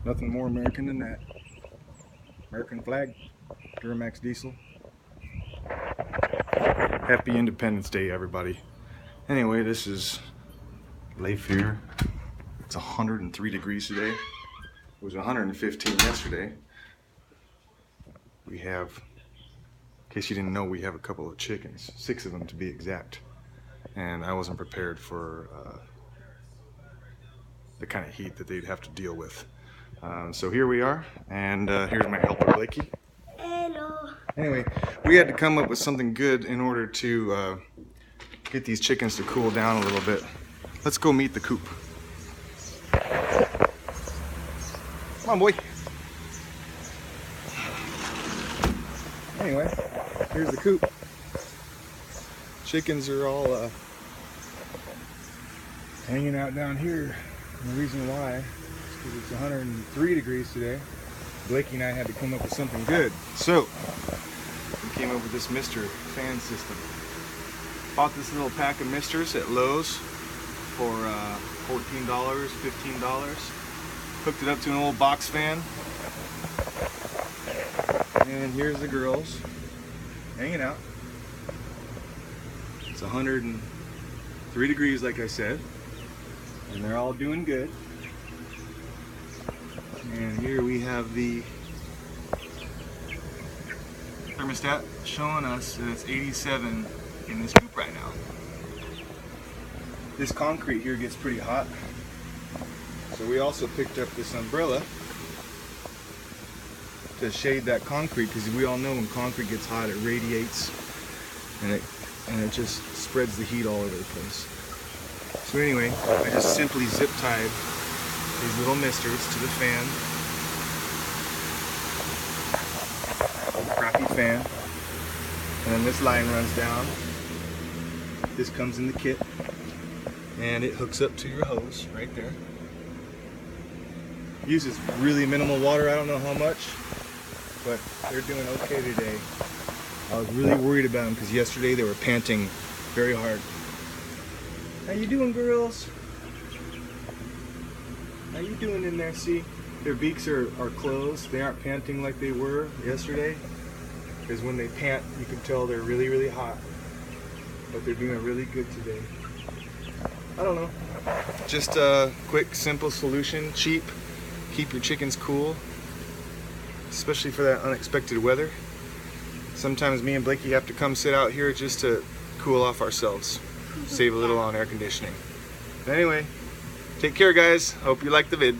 Nothing more American than that. American flag, Duramax diesel. Happy Independence Day, everybody. Anyway, this is Fearn. It's 103 degrees today. It was 115 yesterday. We have, in case you didn't know, we have a couple of chickens, 6 of them to be exact. And I wasn't prepared for the kind of heat that they'd have to deal with. So here we are, and here's my helper, Blakey. Hello. Anyway, we had to come up with something good in order to get these chickens to cool down a little bit. Let's go meet the coop. Come on, boy. Anyway, here's the coop. Chickens are all hanging out down here. And the reason why is because it's 103 degrees today. Blakey and I had to come up with something good. So, we came up with this mister fan system. Bought this little pack of misters at Lowe's for $14, $15. Hooked it up to an old box fan. And here's the girls hanging out. It's 103 degrees, like I said. And they're all doing good. And here we have the thermostat showing us that it's 87 in this coop right now. This concrete here gets pretty hot. So we also picked up this umbrella to shade that concrete, because we all know when concrete gets hot it radiates and it just spreads the heat all over the place. So anyway, I just simply zip tied these little misters to the fan. Crappy fan. And then this line runs down. This comes in the kit. And it hooks up to your hose right there. Uses really minimal water, I don't know how much, but they're doing okay today. I was really worried about them because yesterday they were panting very hard. How you doing, girls? How you doing in there? See, their beaks are closed. They aren't panting like they were yesterday, because when they pant, you can tell they're really, really hot. But they're doing really good today. I don't know. Just a quick, simple solution, cheap. Keep your chickens cool, especially for that unexpected weather. Sometimes me and Blakey have to come sit out here just to cool off ourselves. Save a little on air conditioning. But anyway, take care, guys. Hope you liked the vid.